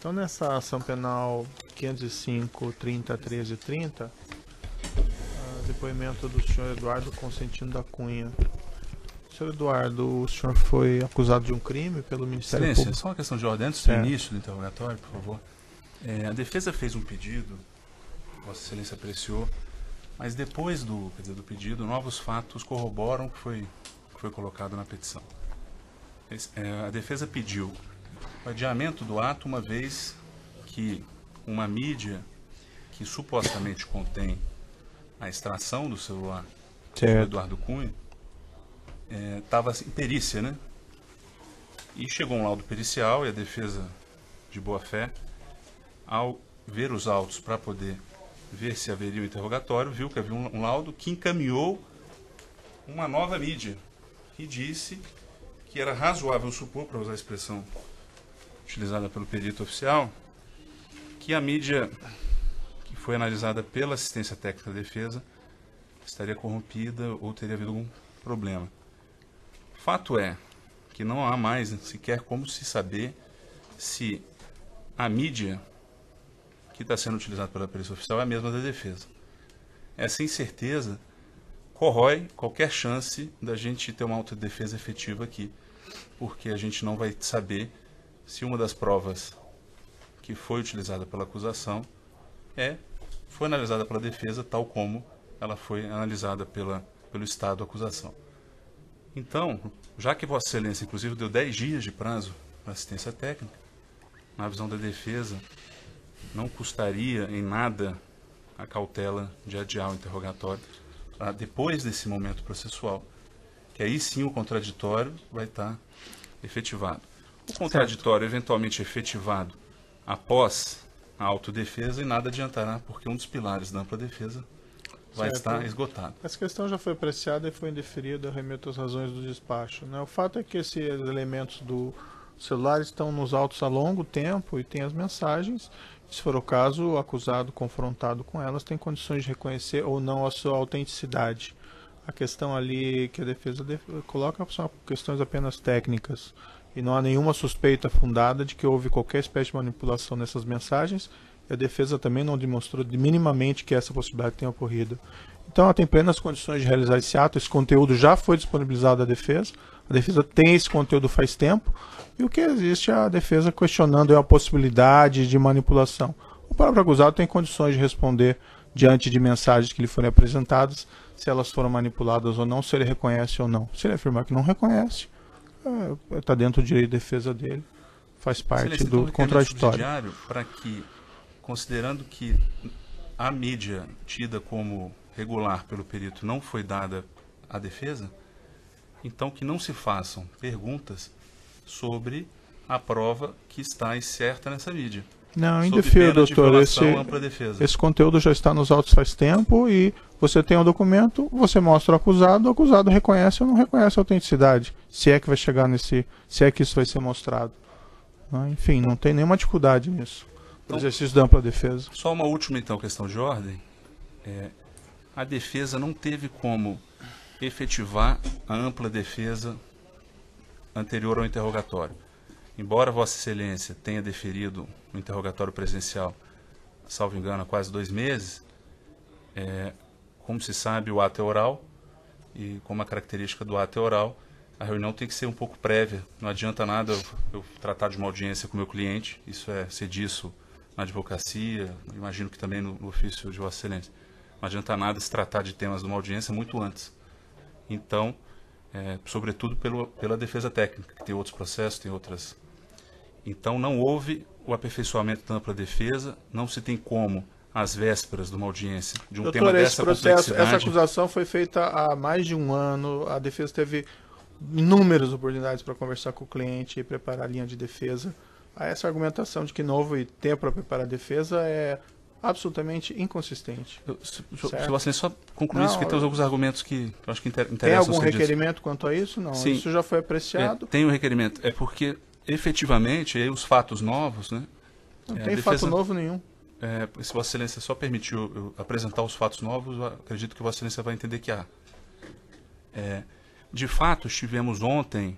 Então, nessa ação penal 505, 30, 13 e 30, depoimento do senhor Eduardo Consentino da Cunha. Senhor Eduardo, o senhor foi acusado de um crime pelo Ministério Excelência, Público? só uma questão de ordem, antes do início do interrogatório, por favor. A defesa fez um pedido, Vossa Excelência apreciou, mas depois do pedido, novos fatos corroboram o que foi colocado na petição. A defesa pediu o adiamento do ato, uma vez que uma mídia que supostamente contém a extração do celular do Eduardo Cunha estava em perícia, né? E chegou um laudo pericial e a defesa, de boa fé, ao ver os autos para poder ver se haveria um interrogatório, viu que havia um laudo que encaminhou uma nova mídia e disse que era razoável supor, para usar a expressão utilizada pelo perito oficial, que a mídia que foi analisada pela assistência técnica da defesa estaria corrompida ou teria havido algum problema. Fato é que não há mais sequer como se saber se a mídia que está sendo utilizada pela perícia oficial é a mesma da defesa. Essa incerteza corrói qualquer chance da gente ter uma autodefesa efetiva aqui, porque a gente não vai saber se uma das provas que foi utilizada pela acusação foi analisada pela defesa, tal como ela foi analisada pelo Estado da acusação. Então, já que Vossa Excelência, inclusive, deu 10 dias de prazo para assistência técnica, na visão da defesa, não custaria em nada a cautela de adiar o interrogatório depois desse momento processual, que aí sim o contraditório vai estar efetivado. O contraditório eventualmente efetivado após a autodefesa e nada adiantará, porque um dos pilares da ampla defesa vai estar esgotado. Essa questão já foi apreciada e foi indeferida, eu remeto às razões do despacho, né? O fato é que esses elementos do celular estão nos autos há longo tempo e tem as mensagens. Se for o caso, o acusado confrontado com elas tem condições de reconhecer ou não a sua autenticidade. A questão ali que a defesa coloca são questões apenas técnicas e não há nenhuma suspeita fundada de que houve qualquer espécie de manipulação nessas mensagens. A defesa também não demonstrou minimamente que essa possibilidade tenha ocorrido. Então ela tem plenas condições de realizar esse ato, esse conteúdo já foi disponibilizado à defesa, a defesa tem esse conteúdo faz tempo, e o que existe é a defesa questionando a possibilidade de manipulação. O próprio acusado tem condições de responder diante de mensagens que lhe forem apresentadas, se elas foram manipuladas ou não, se ele reconhece ou não. Se ele afirmar que não reconhece, está dentro do direito de defesa dele, faz parte do contraditório. Para que, considerando que a mídia tida como regular pelo perito não foi dada à defesa, então que não se façam perguntas sobre a prova que está incerta nessa mídia. Não, indefiro, doutor. Esse conteúdo já está nos autos faz tempo e você tem um documento, você mostra o acusado reconhece ou não reconhece a autenticidade, se é que vai chegar se é que isso vai ser mostrado. Enfim, não tem nenhuma dificuldade nisso. O exercício da ampla defesa. Só uma última, então, questão de ordem. A defesa não teve como efetivar a ampla defesa anterior ao interrogatório. Embora Vossa Excelência tenha deferido o interrogatório presencial, salvo engano, há quase 2 meses, como se sabe, o ato é oral, e como a característica do ato é oral, a reunião tem que ser um pouco prévia. Não adianta nada eu tratar de uma audiência com o meu cliente, isso é sediço na advocacia, imagino que também no ofício de Vossa Excelência. Não adianta nada se tratar de temas de uma audiência muito antes. Então, sobretudo pela defesa técnica, que tem outros processos, tem outras. Então, não houve o aperfeiçoamento da ampla defesa, não se tem como, às vésperas de uma audiência, de um tema dessa complexidade. Essa acusação foi feita há mais de um ano, a defesa teve inúmeras oportunidades para conversar com o cliente e preparar a linha de defesa. Essa argumentação de que não houve tempo para preparar a defesa é absolutamente inconsistente. Se você só concluir isso, porque tem alguns argumentos que eu acho que interessam. Tem algum requerimento quanto a isso? Não, sim, isso já foi apreciado. Tem um requerimento. É porque, efetivamente, aí os fatos novos, né? Não tem fato novo nenhum. Se Vossa Excelência só permitiu eu apresentar os fatos novos, eu acredito que Vossa Excelência vai entender que há. De fato, estivemos ontem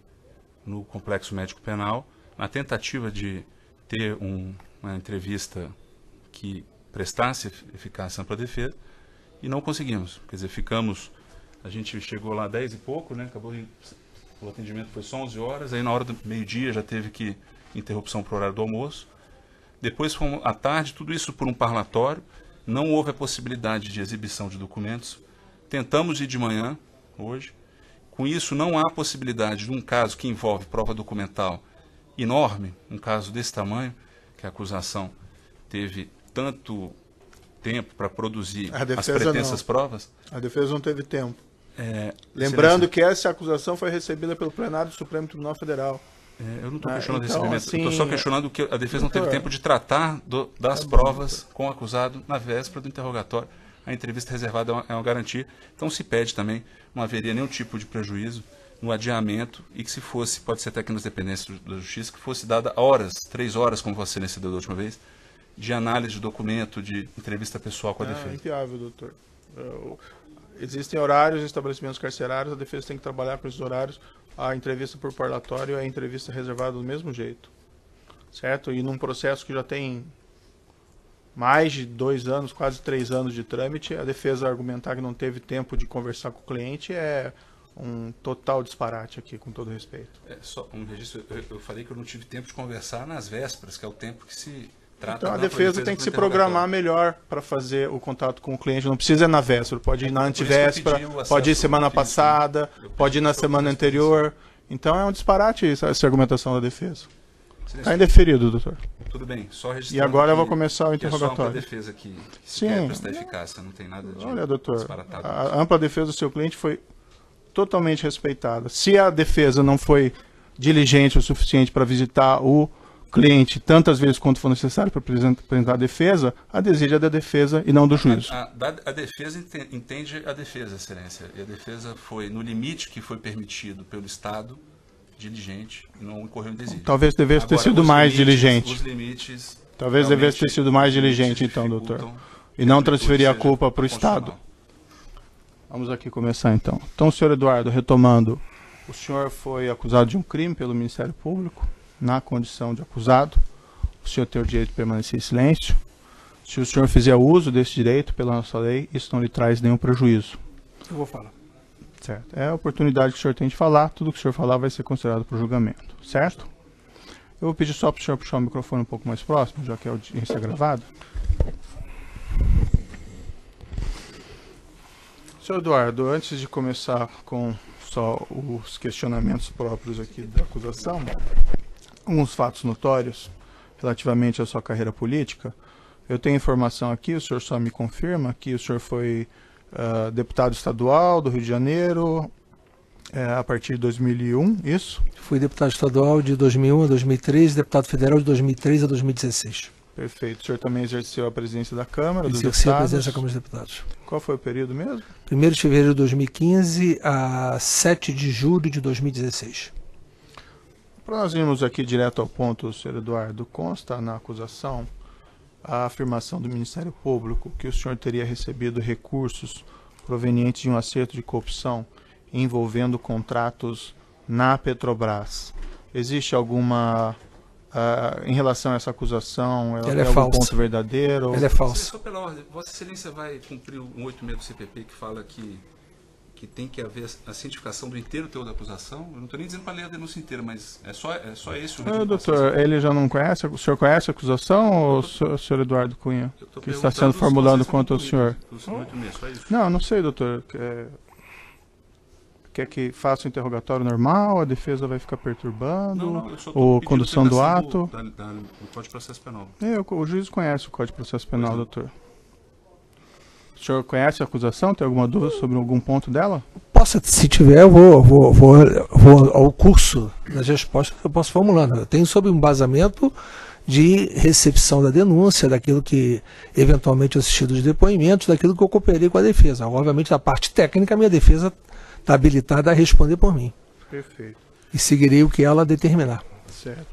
no Complexo Médico Penal, na tentativa de ter uma entrevista que prestasse eficácia à ampla defesa e não conseguimos. Quer dizer, a gente chegou lá 10 e pouco, né? O atendimento foi só 11 horas, aí na hora do meio-dia já teve que interrupção para o horário do almoço. Depois fomos à tarde, tudo isso por um parlatório, não houve a possibilidade de exibição de documentos. Tentamos ir de manhã, hoje. Com isso, não há possibilidade de um caso que envolve prova documental enorme, um caso desse tamanho, que a acusação teve tanto tempo para produzir as pretensas provas. A defesa não teve tempo. Lembrando que essa acusação foi recebida pelo plenário do Supremo Tribunal Federal. Eu não estou questionando o recebimento, assim, estou só questionando que a defesa não teve tempo de tratar das provas com o acusado na véspera do interrogatório. A entrevista reservada é uma garantia. Então se pede também, não haveria nenhum tipo de prejuízo no adiamento e que se fosse, pode ser até aqui nas dependências da Justiça, que fosse dada horas, 3 horas, como Vossa Excelência deu da última vez, de análise de documento, de entrevista pessoal com a defesa. É inviável, doutor. Existem horários em estabelecimentos carcerários, a defesa tem que trabalhar com esses horários. A entrevista por parlatório é a entrevista reservada do mesmo jeito, certo? E num processo que já tem mais de 2 anos, quase 3 anos de trâmite, a defesa argumentar que não teve tempo de conversar com o cliente é um total disparate aqui, com todo respeito. Só um registro, eu falei que eu não tive tempo de conversar nas vésperas, que é o tempo que se trata. Então a defesa tem que se programar melhor para fazer o contato com o cliente. Não precisa ir na véspera, pode ir na antivéspera, pode ir semana passada, pode ir na semana anterior. Então é um disparate essa argumentação da defesa. Está indeferido, doutor. Tudo bem, só registrando. E agora eu vou começar o interrogatório. É só a defesa que quer prestar eficácia, não tem nada de Olha, doutor, disparatado. a ampla defesa do seu cliente foi totalmente respeitada. Se a defesa não foi diligente o suficiente para visitar o cliente tantas vezes quanto for necessário para apresentar a defesa, a desídia é da defesa e não do juízo. A defesa entende a defesa, Excelência. E a defesa foi no limite que foi permitido pelo Estado, diligente, e não incorreu em desídia. Talvez devesse ter sido mais diligente. Os limites. Talvez devesse ter sido mais diligente, então, doutor. E não transferir a culpa para o Estado. Vamos aqui começar, então. Então, senhor Eduardo, retomando, o senhor foi acusado de um crime pelo Ministério Público, na condição de acusado. O senhor tem o direito de permanecer em silêncio. Se o senhor fizer uso desse direito pela nossa lei, isso não lhe traz nenhum prejuízo. Eu vou falar. Certo. É a oportunidade que o senhor tem de falar. Tudo que o senhor falar vai ser considerado para o julgamento. Certo? Eu vou pedir só para o senhor puxar o microfone um pouco mais próximo, já que a audiência é gravada. Senhor Eduardo, antes de começar com só os questionamentos próprios aqui da acusação, alguns fatos notórios relativamente à sua carreira política. Eu tenho informação aqui, o senhor só me confirma que o senhor foi deputado estadual do Rio de Janeiro a partir de 2001, isso? Fui deputado estadual de 2001 a 2003, deputado federal de 2003 a 2016. Perfeito. O senhor também exerceu a presidência da Câmara dos Exerci a Deputados? presidência da Câmara dos Deputados. Qual foi o período mesmo? 1º de fevereiro de 2015 a 7 de julho de 2016. Para nós irmos aqui direto ao ponto, senhor Eduardo, consta na acusação a afirmação do Ministério Público que o senhor teria recebido recursos provenientes de um acerto de corrupção envolvendo contratos na Petrobras. Existe alguma... em relação a essa acusação, ela é falsa. Ponto verdadeiro? Ela é falsa. Só pela ordem, Vossa Excelência vai cumprir o 186 do CPP que fala que tem que haver a cientificação do inteiro teor da acusação? Eu não estou nem dizendo para ler a denúncia inteira, mas é só esse o regime. Doutor, ele já não conhece? O senhor conhece a acusação ou o senhor Eduardo Cunha? Que está sendo formulando contra o senhor? Não sei, doutor. Quer que faça o interrogatório normal? A defesa vai ficar perturbando? Ou condução do ato? Do Código de Processo Penal. O juiz conhece o Código de Processo Penal, doutor. O senhor conhece a acusação? Tem alguma dúvida sobre algum ponto dela? Se tiver, eu vou ao curso das respostas que eu posso formulando. Eu tenho sobre um embasamento de recepção da denúncia, daquilo que eventualmente eu assisti dos depoimentos, daquilo que eu cooperei com a defesa. Obviamente, da parte técnica, a minha defesa está habilitada a responder por mim. Perfeito. E seguirei o que ela determinar. Certo.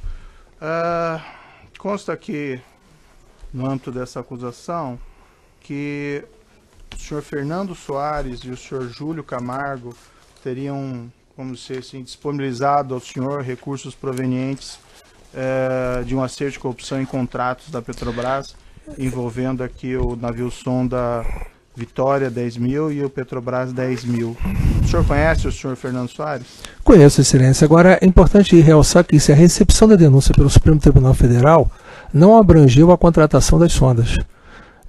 Consta aqui, no âmbito dessa acusação, que o senhor Fernando Soares e o senhor Júlio Camargo teriam, como se assim, disponibilizado ao senhor recursos provenientes de um acerto de corrupção em contratos da Petrobras, envolvendo aqui o navio sonda Vitória 10 mil e o Petrobras 10 mil. O senhor conhece o senhor Fernando Soares? Conheço, Excelência. Agora, é importante realçar que a recepção da denúncia pelo Supremo Tribunal Federal não abrangeu a contratação das sondas.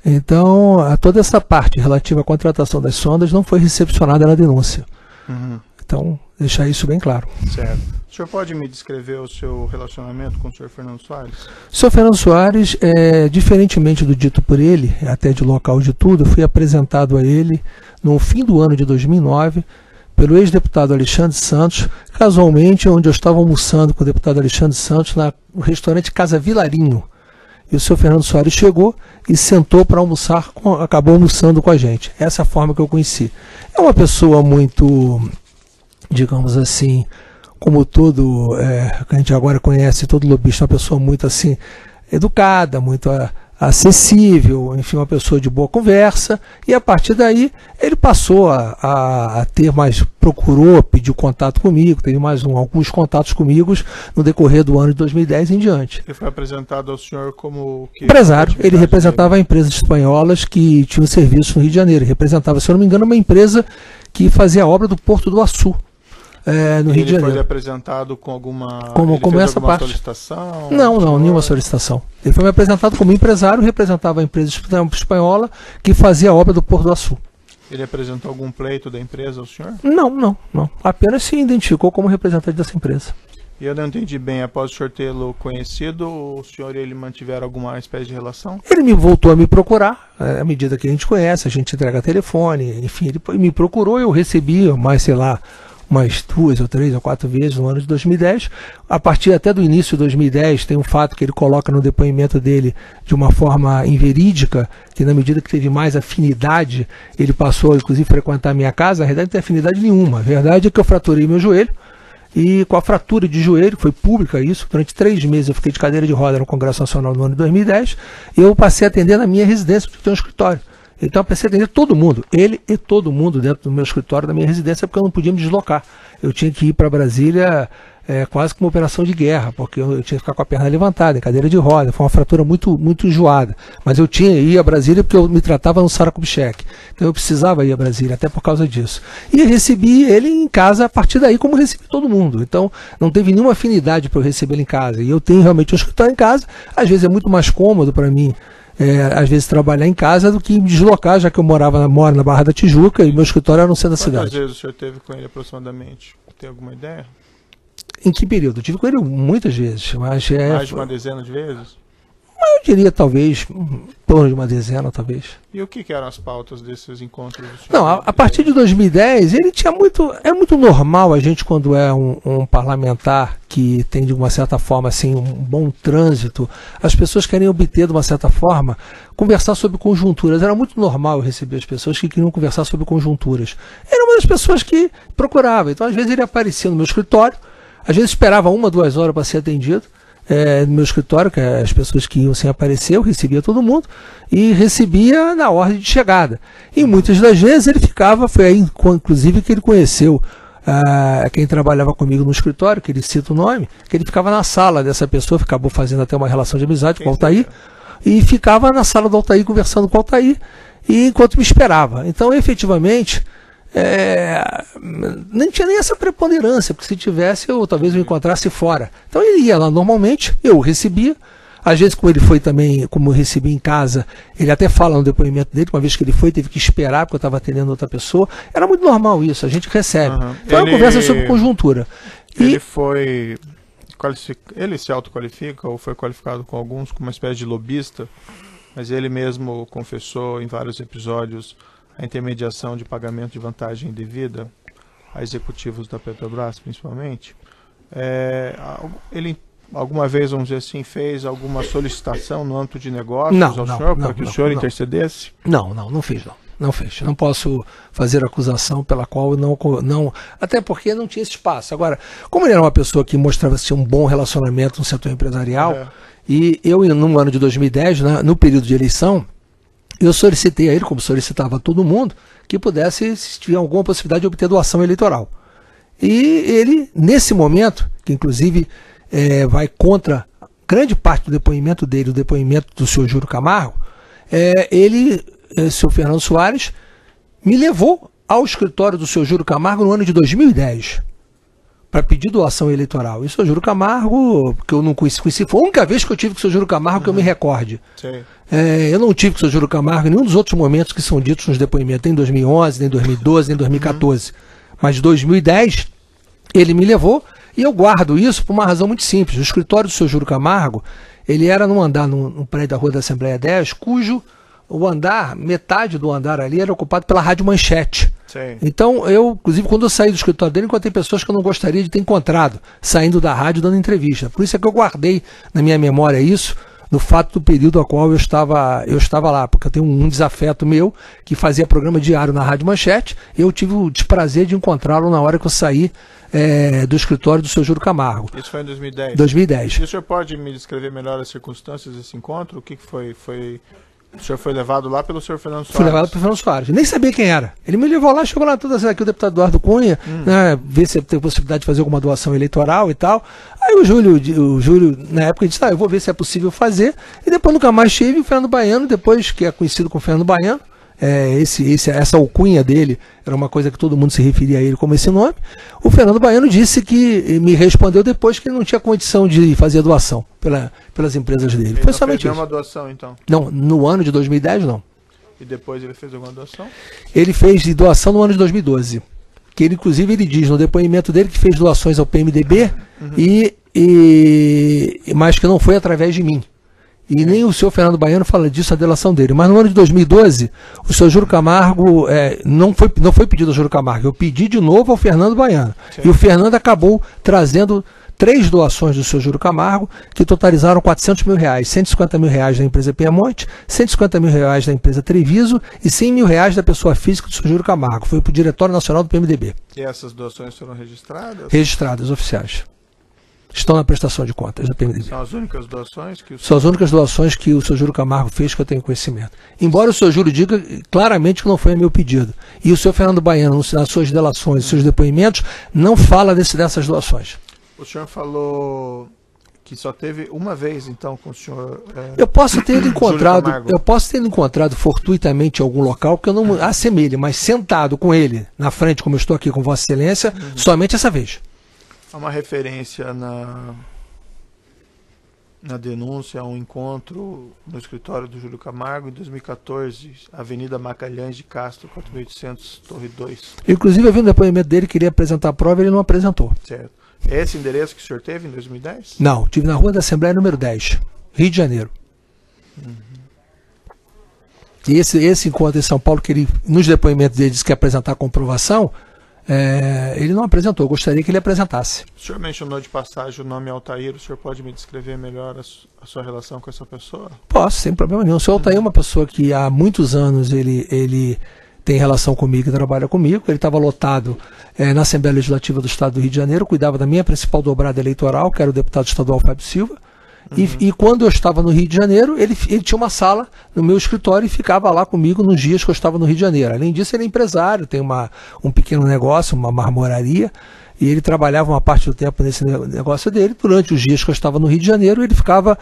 Então, toda essa parte relativa à contratação das sondas não foi recepcionada na denúncia. Então, deixar isso bem claro. Certo. O senhor pode me descrever o seu relacionamento com o senhor Fernando Soares? O senhor Fernando Soares, diferentemente do dito por ele, até de local de tudo, eu fui apresentado a ele no fim do ano de 2009 pelo ex-deputado Alexandre Santos, casualmente onde eu estava almoçando com o deputado Alexandre Santos no restaurante Casa Vilarinho. E o senhor Fernando Soares chegou e sentou para almoçar, acabou almoçando com a gente. Essa é a forma que eu conheci. É uma pessoa muito, digamos assim, como todo, que a gente agora conhece, todo lobista, uma pessoa muito assim, educada, muito acessível, enfim, uma pessoa de boa conversa, e a partir daí ele passou a ter mais, procurou, pediu contato comigo, teve mais alguns contatos comigo no decorrer do ano de 2010 em diante. Ele foi apresentado ao senhor como... empresário, ele representava a empresas espanholas que tinham serviço no Rio de Janeiro, ele representava, se eu não me engano, uma empresa que fazia a obra do Porto do Açu. No Rio de Janeiro. Ele foi apresentado com alguma, como essa alguma parte. solicitação? Não, nenhuma solicitação. Ele foi me apresentado como empresário, representava a empresa espanhola que fazia a obra do Porto do Açu. Ele apresentou algum pleito da empresa ao senhor? Não. Apenas se identificou como representante dessa empresa. E eu não entendi bem, após o senhor tê-lo conhecido, o senhor e ele mantiveram alguma espécie de relação? Ele me voltou a me procurar, à medida que a gente conhece, a gente entrega telefone, enfim, ele me procurou, eu recebi mais, sei lá, umas 2 ou 3 ou 4 vezes no ano de 2010. A partir até do início de 2010, tem um fato que ele coloca no depoimento dele de uma forma inverídica, que na medida que teve mais afinidade, ele passou, inclusive, a frequentar a minha casa. Na verdade, não tem afinidade nenhuma. A verdade é que eu fraturei meu joelho, e com a fratura de joelho, foi pública isso, durante 3 meses eu fiquei de cadeira de roda no Congresso Nacional no ano de 2010, e eu passei a atender na minha residência, porque eu tenho um escritório. Então eu pensei em atender todo mundo, ele e todo mundo dentro do meu escritório, da minha residência, porque eu não podia me deslocar. Eu tinha que ir para Brasília quase como uma operação de guerra, porque eu tinha que ficar com a perna levantada, em cadeira de roda. Foi uma fratura muito enjoada. Mas eu ia a Brasília porque eu me tratava no Sara Kubitschek. Então eu precisava ir a Brasília, até por causa disso. E recebi ele em casa a partir daí, como recebi todo mundo. Então não teve nenhuma afinidade para eu receber ele em casa. E eu tenho realmente um escritório em casa. Às vezes é muito mais cômodo para mim, às vezes, trabalhar em casa do que me deslocar, já que eu moro na Barra da Tijuca e meu escritório era no centro da cidade. Quantas vezes o senhor teve com ele aproximadamente? Tem alguma ideia? Em que período? Eu tive com ele muitas vezes. Mas mais de uma dezena de vezes? Eu diria, talvez, em torno de uma dezena, talvez. E o que eram as pautas desses encontros? Não, a partir de 2010, ele tinha muito... É muito normal a gente, quando é um parlamentar que tem, de uma certa forma, assim, um bom trânsito, as pessoas querem obter, de uma certa forma, conversar sobre conjunturas. Era muito normal eu receber as pessoas que queriam conversar sobre conjunturas. Era uma das pessoas que procurava. Então, às vezes, ele aparecia no meu escritório, às vezes esperava 1 ou 2 horas para ser atendido, no meu escritório, que as pessoas que iam sem aparecer, eu recebia todo mundo e recebia na ordem de chegada. E muitas das vezes ele ficava, foi aí inclusive que ele conheceu quem trabalhava comigo no escritório, que ele cita o nome, que ele ficava na sala dessa pessoa, acabou fazendo até uma relação de amizade com o Altair, e ficava na sala do Altair conversando com o Altair, e enquanto me esperava. Então, efetivamente, não tinha nem essa preponderância, porque se tivesse, talvez eu encontrasse fora. Então ele ia lá normalmente, eu o recebia. Às vezes, como ele foi também, como eu recebi em casa, ele até fala no depoimento dele, uma vez que ele foi, teve que esperar, porque eu estava atendendo outra pessoa. Era muito normal isso, a gente recebe. Foi uma conversa sobre conjuntura. Ele foi... Ele se autoqualifica, ou foi qualificado com alguns, como uma espécie de lobista, mas ele mesmo confessou em vários episódios a intermediação de pagamento de vantagem indevida a executivos da Petrobras, principalmente. Ele alguma vez, vamos dizer assim, fez alguma solicitação no âmbito de negócios ao senhor para que o senhor intercedesse? Não fez. Não fez. Não posso fazer acusação pela qual não. Até porque não tinha esse espaço. Agora, como ele era uma pessoa que mostrava assim, um bom relacionamento no setor empresarial, e eu, no ano de 2010, no período de eleição, eu solicitei a ele, como solicitava a todo mundo, que pudesse, se tiver alguma possibilidade de obter doação eleitoral. E ele, nesse momento, que inclusive vai contra grande parte do depoimento dele, o depoimento do senhor Júlio Camargo, o senhor Fernando Soares, me levou ao escritório do senhor Júlio Camargo no ano de 2010 para pedir doação eleitoral. E o senhor Júlio Camargo, que eu não conheci, foi a única vez que eu tive com o senhor Júlio Camargo que eu me recorde. Eu não tive com o senhor Júlio Camargo em nenhum dos outros momentos que são ditos nos depoimentos, nem em 2011, nem em 2012, nem em 2014. Mas em 2010, ele me levou, e eu guardo isso por uma razão muito simples. O escritório do senhor Júlio Camargo, ele era num andar, num prédio da Rua da Assembleia 10, cujo o andar, metade do andar ali era ocupado pela Rádio Manchete. Sim. Então, inclusive, quando eu saí do escritório dele, encontrei pessoas que eu não gostaria de ter encontrado, saindo da rádio dando entrevista. Por isso é que eu guardei na minha memória isso, no fato do período ao qual eu estava lá, porque eu tenho um desafeto meu, que fazia programa diário na Rádio Manchete, e eu tive o desprazer de encontrá-lo na hora que eu saí do escritório do senhor Júlio Camargo. Isso foi em 2010? 2010. E o senhor pode me descrever melhor as circunstâncias desse encontro? O que foi? O senhor foi levado lá pelo senhor Fernando Soares? Fui levado pelo Fernando Soares. Nem sabia quem era. Ele me levou lá, chegou lá, tudo assim, aqui o deputado Eduardo Cunha, né, ver se tem possibilidade de fazer alguma doação eleitoral e tal. Aí o Júlio, na época, disse, eu vou ver se é possível fazer. E depois nunca mais tive o Fernando Baiano, depois que é conhecido como Fernando Baiano. Essa alcunha dele era uma coisa que todo mundo se referia a ele como esse nome. O Fernando Baiano disse que me respondeu depois que ele não tinha condição de fazer a doação pelas empresas dele. Ele foi somente isso. Uma doação, então? Não, no ano de 2010 não. E depois ele fez alguma doação? Ele fez doação no ano de 2012. Que ele, inclusive, ele diz no depoimento dele que fez doações ao PMDB, mas que não foi através de mim. E nem o senhor Fernando Baiano fala disso, a delação dele. Mas no ano de 2012, o senhor Júlio Camargo, não foi pedido ao Júlio Camargo, eu pedi de novo ao Fernando Baiano. Sim. E o Fernando acabou trazendo 3 doações do senhor Júlio Camargo, que totalizaram R$400 mil, R$150 mil da empresa Piemonte, R$150 mil da empresa Treviso e R$100 mil da pessoa física do senhor Júlio Camargo. Foi para o Diretório Nacional do PMDB. E essas doações foram registradas? Registradas, oficiais. Estão na prestação de contas da PMDB. São as únicas doações que São as únicas doações que o senhor Júlio Camargo fez que eu tenho conhecimento. Embora o senhor Júlio diga claramente que não foi meu pedido. E o senhor Fernando Baiano, nas suas delações, nos seus depoimentos, não fala dessas doações. O senhor falou que só teve uma vez, então, com o senhor... Eu posso ter encontrado fortuitamente em algum local que eu não assemelhe, mas sentado com ele, na frente, como eu estou aqui com Vossa Excelência, somente essa vez. Há uma referência na denúncia a um encontro no escritório do Júlio Camargo em 2014, Avenida Magalhães de Castro, 4800, Torre 2. Inclusive, eu vi um depoimento dele, queria apresentar a prova e ele não apresentou. Certo. É esse endereço que o senhor teve em 2010? Não, tive na Rua da Assembleia número 10, Rio de Janeiro. E esse encontro em São Paulo, que ele, nos depoimentos dele, disse que ia apresentar a comprovação, ele não apresentou, eu gostaria que ele apresentasse. O senhor mencionou de passagem o nome Altair, o senhor pode me descrever melhor a sua relação com essa pessoa? Posso, sem problema nenhum. O senhor Altair é uma pessoa que há muitos anos ele tem relação comigo e trabalha comigo. Ele estava lotado na Assembleia Legislativa do Estado do Rio de Janeiro, cuidava da minha principal dobrada eleitoral, que era o deputado estadual Fábio Silva. E quando eu estava no Rio de Janeiro, ele tinha uma sala no meu escritório e ficava lá comigo nos dias que eu estava no Rio de Janeiro. Além disso, ele é empresário, tem um pequeno negócio, uma marmoraria, e ele trabalhava uma parte do tempo nesse negócio dele. Durante os dias que eu estava no Rio de Janeiro, ele ficava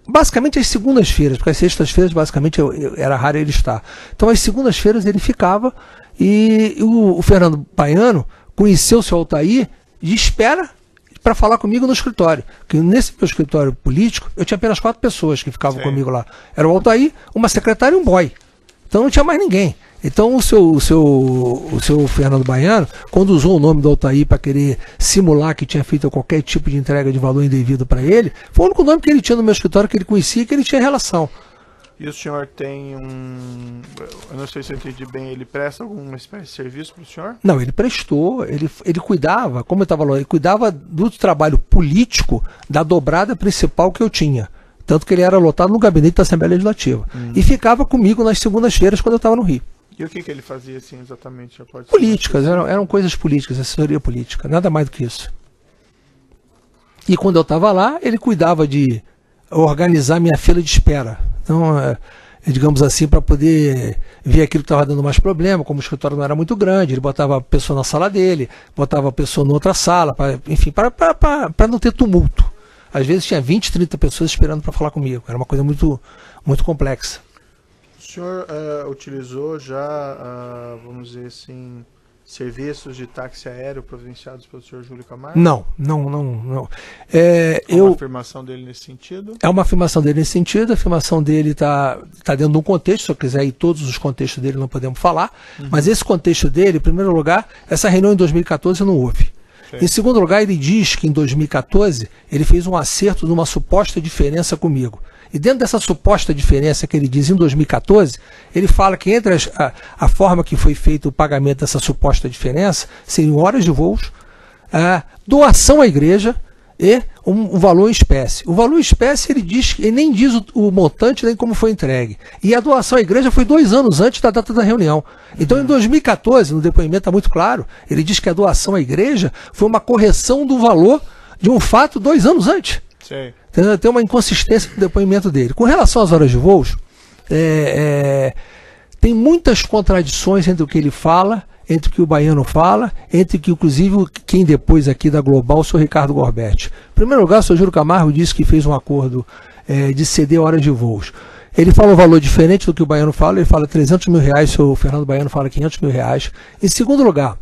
basicamente às segundas-feiras, porque às sextas-feiras, basicamente, era raro ele estar. Então, às segundas-feiras, ele ficava, e o Fernando Baiano conheceu o seu Altair de espera para falar comigo no escritório. Porque nesse meu escritório político, eu tinha apenas 4 pessoas que ficavam comigo lá. Era o Altair, uma secretária e um boy. Então não tinha mais ninguém. Então o seu Fernando Baiano, quando usou o nome do Altair para querer simular que tinha feito qualquer tipo de entrega de valor indevido para ele, foi o único nome que ele tinha no meu escritório, que ele conhecia e que ele tinha relação. E o senhor tem eu não sei se eu entendi bem, ele presta alguma espécie de serviço para o senhor? Não, ele prestou, ele cuidava, como eu estava falando, ele cuidava do trabalho político da dobrada principal que eu tinha. Tanto que ele era lotado no gabinete da Assembleia Legislativa. E ficava comigo nas segundas-feiras quando eu estava no Rio. E o que ele fazia assim exatamente? Políticas, eram coisas políticas, assessoria política, nada mais do que isso. E quando eu estava lá, ele cuidava de organizar minha fila de espera. Então, digamos assim, para poder ver aquilo que estava dando mais problema, como o escritório não era muito grande, ele botava a pessoa na sala dele, botava a pessoa em outra sala, enfim, para não ter tumulto. às vezes tinha 20, 30 pessoas esperando para falar comigo. Era uma coisa muito, muito complexa. O senhor utilizou já, vamos dizer assim, serviços de táxi aéreo providenciados pelo senhor Júlio Camargo? Não. É uma afirmação dele nesse sentido? É uma afirmação dele nesse sentido. A afirmação dele está dentro de um contexto. Se eu quiser ir todos os contextos dele, não podemos falar. Mas esse contexto dele, em primeiro lugar, essa reunião em 2014 não houve. Sim. Em segundo lugar, ele diz que em 2014 ele fez um acerto de uma suposta diferença comigo. E dentro dessa suposta diferença que ele diz em 2014, ele fala que entre a forma que foi feito o pagamento dessa suposta diferença seriam horas de voos, doação à igreja e um valor em espécie. O valor em espécie ele nem diz o montante nem como foi entregue. E a doação à igreja foi 2 anos antes da data da reunião. Então em 2014, no depoimento está muito claro, ele diz que a doação à igreja foi uma correção do valor de um fato 2 anos antes. Sim. Tem uma inconsistência no depoimento dele. Com relação às horas de voos, tem muitas contradições entre o que ele fala, entre o que o Baiano fala, entre que, inclusive, quem depois aqui da Global, o senhor Ricardo Gorbetti. Em primeiro lugar, o senhor Júlio Camargo disse que fez um acordo de ceder horas de voos. Ele fala um valor diferente do que o Baiano fala, ele fala 300 mil reais, o Fernando Baiano fala 500 mil reais. Em segundo lugar,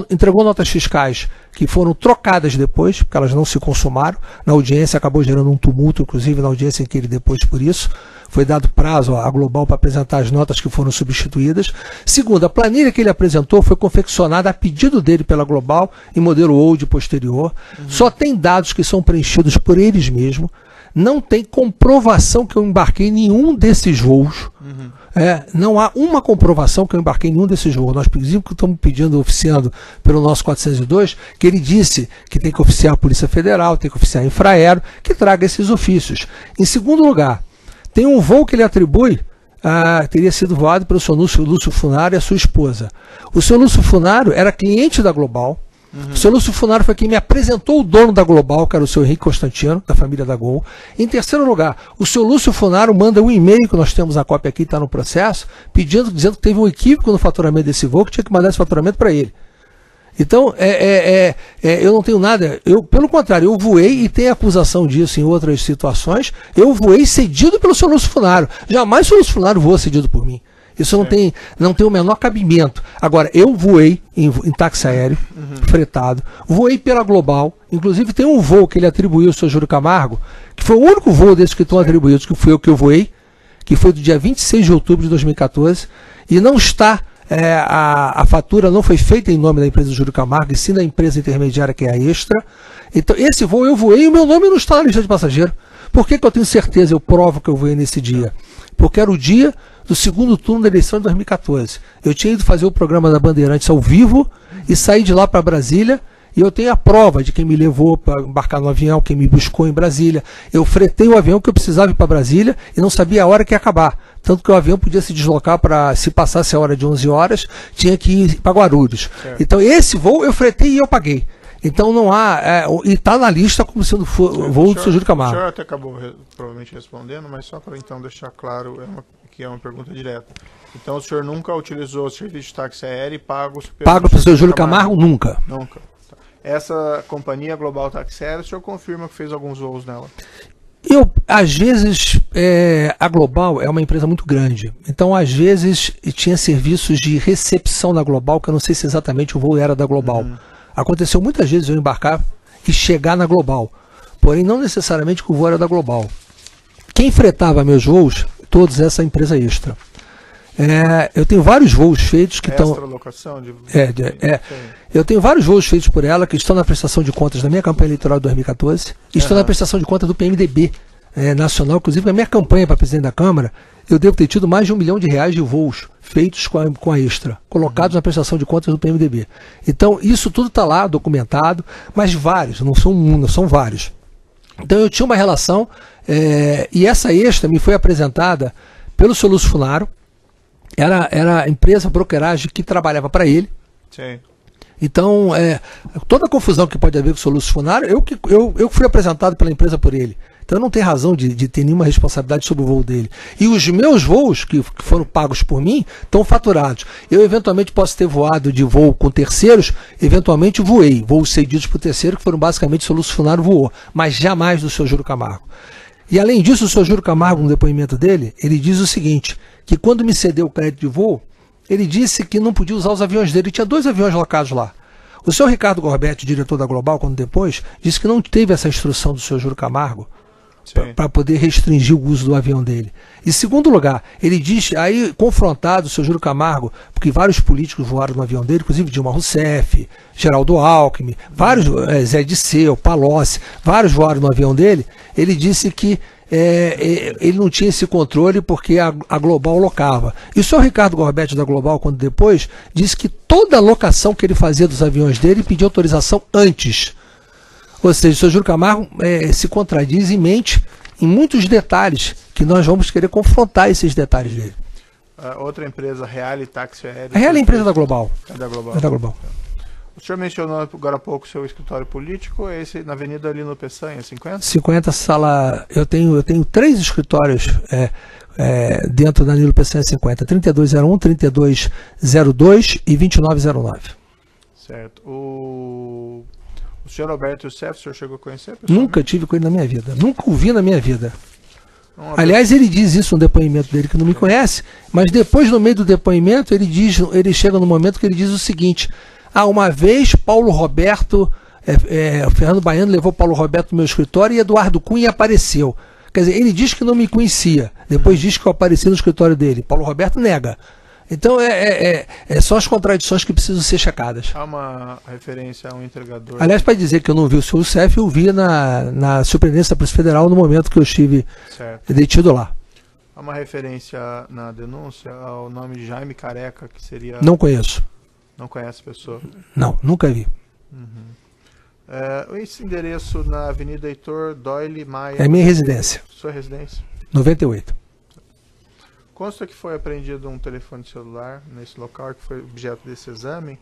entregou notas fiscais que foram trocadas depois, porque elas não se consumaram. Na audiência acabou gerando um tumulto, inclusive na audiência em que ele depois, por isso, foi dado prazo à Global para apresentar as notas que foram substituídas. Segundo, a planilha que ele apresentou foi confeccionada a pedido dele pela Global em modelo old posterior. Só tem dados que são preenchidos por eles mesmos. Não tem comprovação que eu embarquei em nenhum desses voos. Não há uma comprovação que eu embarquei em nenhum desses voos. Nós estamos pedindo, oficiando pelo nosso 402, que ele disse que tem que oficiar a Polícia Federal, tem que oficiar a Infraero, que traga esses ofícios. Em segundo lugar, tem um voo que ele atribui, teria sido voado pelo senhor Lúcio Funaro e a sua esposa. O senhor Lúcio Funaro era cliente da Global. O senhor Lúcio Funaro foi quem me apresentou o dono da Global, que era o senhor Henrique Constantino, da família da Gol. Em terceiro lugar, o senhor Lúcio Funaro manda um e-mail, que nós temos a cópia aqui, está no processo, dizendo que teve um equívoco no faturamento desse voo, que tinha que mandar esse faturamento para ele. Então, eu não tenho nada, pelo contrário, eu voei, e tem acusação disso em outras situações, eu voei cedido pelo senhor Lúcio Funaro. Jamais o senhor Lúcio Funaro voou cedido por mim. Isso não tem o menor cabimento. Agora, eu voei em táxi aéreo, fretado, voei pela Global, inclusive tem um voo que ele atribuiu ao senhor Júlio Camargo, que foi o único voo desses que estão atribuídos, que foi o que eu voei, que foi do dia 26 de outubro de 2014, e não está, a fatura não foi feita em nome da empresa Júlio Camargo, e sim da empresa intermediária que é a Extra. Então, esse voo eu voei e o meu nome não está na lista de passageiro. Por que eu tenho certeza, eu provo que eu voei nesse dia? Porque era o dia do segundo turno da eleição de 2014. Eu tinha ido fazer o programa da Bandeirantes ao vivo e saí de lá para Brasília, e eu tenho a prova de quem me levou para embarcar no avião, quem me buscou em Brasília. Eu fretei o avião que eu precisava ir para Brasília e não sabia a hora que ia acabar. Tanto que o avião podia se deslocar para, se passasse a hora de 11 horas, tinha que ir para Guarulhos. Certo. Então esse voo eu fretei e eu paguei. Então não há, e está na lista como sendo voo do senhor Júlio Camargo. O senhor até acabou provavelmente respondendo, mas só para então deixar claro, que é uma pergunta direta. Então o senhor nunca utilizou o serviço de táxi aéreo e pago para o senhor Júlio Camargo? Nunca. Nunca. Tá. Essa companhia Global Táxi Aéreo, o senhor confirma que fez alguns voos nela? Às vezes, a Global é uma empresa muito grande. Então, às vezes, tinha serviços de recepção da Global, que eu não sei se exatamente o voo era da Global. Aconteceu muitas vezes eu embarcar e chegar na Global, porém não necessariamente que o voo era da Global. Quem fretava meus voos, todos essa empresa Extra. Eu tenho vários voos feitos que estão... Extralocação? Eu tenho vários voos feitos por ela que estão na prestação de contas da minha campanha eleitoral de 2014 e estão na prestação de contas do PMDB nacional. Inclusive, na minha campanha para presidente da Câmara, eu devo ter tido mais de R$1 milhão de voos feitos com a Extra, colocados na prestação de contas do PMDB. Então, isso tudo está lá, documentado, mas vários, não são um, são vários. Então, eu tinha uma relação, e essa Extra me foi apresentada pelo senhor Lúcio Funaro, era a empresa brokeragem que trabalhava para ele. Sim. Então, toda a confusão que pode haver com o senhor Lúcio Funaro, eu fui apresentado pela empresa por ele. Então não tem razão de ter nenhuma responsabilidade sobre o voo dele. E os meus voos, que foram pagos por mim, estão faturados. Eu eventualmente posso ter voado de voo com terceiros, eventualmente voei. Voos cedidos por terceiro, que foram basicamente o seu funcionário voou, mas jamais do seu Júlio Camargo. E além disso, o seu Júlio Camargo, no depoimento dele, ele diz o seguinte, que quando me cedeu o crédito de voo, ele disse que não podia usar os aviões dele. Ele tinha 2 aviões locados lá. O senhor Ricardo Gorbetti, diretor da Global, quando depois, disse que não teve essa instrução do senhor Júlio Camargo para poder restringir o uso do avião dele. Em segundo lugar, ele diz, aí confrontado o senhor Júlio Camargo, porque vários políticos voaram no avião dele, inclusive Dilma Rousseff, Geraldo Alckmin, vários, Zé Disseu, Palocci, vários voaram no avião dele, ele disse que ele não tinha esse controle porque a Global locava. E o senhor Ricardo Gorbetti da Global, quando depois, disse que toda a locação que ele fazia dos aviões dele pedia autorização antes. Ou seja, o senhor Júlio Camargo se contradiz e mente em muitos detalhes que nós vamos querer confrontar esses detalhes dele. Outra empresa, Reale Táxi Aéreo. A Reale é a empresa da Global. É da Global. É da Global. O senhor mencionou agora há pouco o seu escritório político, é esse na Avenida ali no Peçanha, 50? 50, sala... Eu tenho 3 escritórios dentro da Nilo Peçanha 50. 3201, 3202 e 2909. Certo. O senhor Alberto Youssef, o senhor chegou a conhecer? Nunca tive com ele na minha vida. Nunca o vi na minha vida. Aliás, ele diz isso no depoimento dele, que não me conhece, mas depois, no meio do depoimento, ele chega no momento que ele diz o seguinte: uma vez Paulo Roberto, o Fernando Baiano levou Paulo Roberto no meu escritório e Eduardo Cunha apareceu. Quer dizer, ele diz que não me conhecia, depois diz que eu apareci no escritório dele. Paulo Roberto nega. Então, são as contradições que precisam ser checadas. Há uma referência a um entregador... Aliás, para dizer que eu não vi o senhor Youssef, eu vi na Superintendência da Polícia Federal no momento que eu estive detido lá. Há uma referência na denúncia ao nome de Jaime Careca, que seria... Não conheço. Não conhece a pessoa? Não, nunca vi. Esse endereço na Avenida Heitor Doyle Maia... É minha residência. Sua residência? 98. Consta que foi apreendido um telefone celular nesse local, que foi objeto desse exame.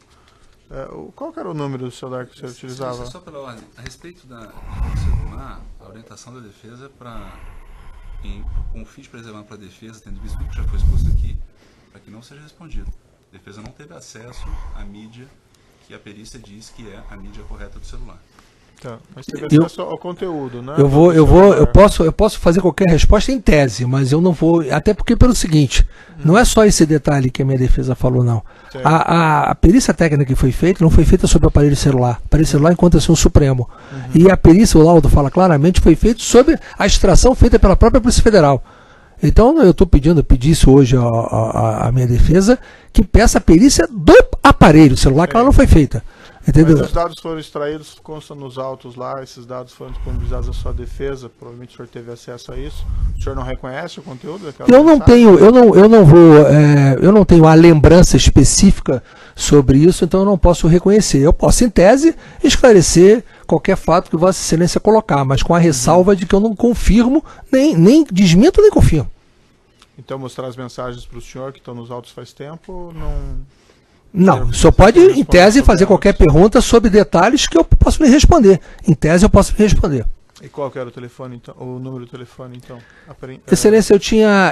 Qual que era o número do celular que o senhor utilizava? Só pela ordem. A respeito do celular, a orientação da defesa com o fim de preservar para a defesa, tendo visto tudo que já foi exposto aqui, para que não seja respondido. A defesa não teve acesso à mídia que a perícia diz que é a mídia correta do celular. Tá, mas teve acesso ao conteúdo, né? Eu posso fazer qualquer resposta em tese, mas eu não vou, até porque pelo seguinte, não é só esse detalhe que a minha defesa falou, não. A perícia técnica que foi feita não foi feita sobre o aparelho celular. O aparelho celular encontra-se um Supremo. E a perícia, o laudo fala claramente, foi feito sobre a extração feita pela própria Polícia Federal. Então eu pedi isso hoje à minha defesa, que peça a perícia do aparelho celular, que ela não foi feita. Entendeu? Mas os dados foram extraídos, constam nos autos lá, esses dados foram disponibilizados à sua defesa, provavelmente o senhor teve acesso a isso. O senhor não reconhece o conteúdo daquela mensagem? Eu não tenho a lembrança específica sobre isso, então eu não posso reconhecer. Eu posso, em tese, esclarecer qualquer fato que Vossa Excelência colocar, mas com a ressalva de que eu não confirmo, nem desminto, nem confirmo. Então mostrar as mensagens para o senhor que estão nos autos faz tempo, Não, só pode, em tese, fazer qualquer pergunta sobre detalhes que eu posso lhe responder. Em tese, eu posso lhe responder. E qual que era o telefone, então? O número do telefone, então? Excelência,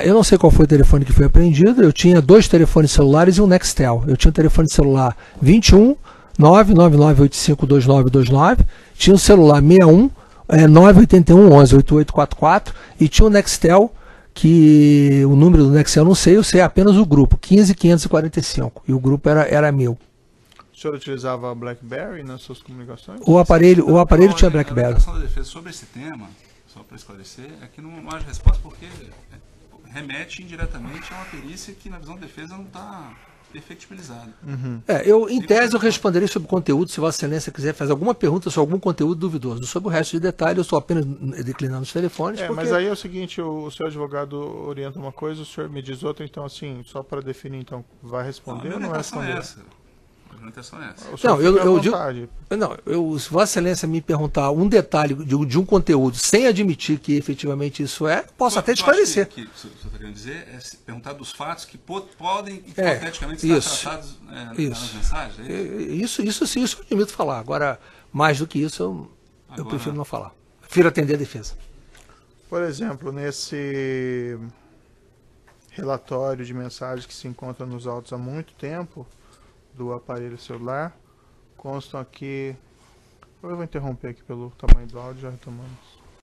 eu não sei qual foi o telefone que foi apreendido, eu tinha 2 telefones celulares e um Nextel. Eu tinha um telefone celular 21 999852929, tinha um celular 61 981 11 8844 e tinha um Nextel, que o número do Nextel eu sei apenas o grupo, 15545, e o grupo era meu. O senhor utilizava BlackBerry nas suas comunicações? O aparelho tinha BlackBerry. A da defesa sobre esse tema, só para esclarecer, é que não há resposta porque remete indiretamente a uma perícia que na visão da defesa não está perfectibilizada. Em tese eu responderei sobre o conteúdo, se Vossa Excelência quiser fazer alguma pergunta sobre algum conteúdo duvidoso. Sobre o resto de detalhe, eu estou apenas declinando os telefones. Mas aí é o seguinte, o seu advogado orienta uma coisa, o senhor me diz outra, então assim, só para definir, então, vai responder ou não vai responder? A orientação é essa. Se Vossa Excelência me perguntar um detalhe de um conteúdo sem admitir que efetivamente isso posso até esclarecer. O que você está querendo dizer é perguntar dos fatos que podem hipoteticamente estar tratados nas mensagens? Isso sim, isso eu admito falar. Agora, mais do que isso, eu prefiro não falar. Prefiro atender a defesa. Por exemplo, nesse relatório de mensagens que se encontra nos autos há muito tempo do aparelho celular, constam aqui. Eu vou interromper aqui pelo tamanho do áudio, já retomamos.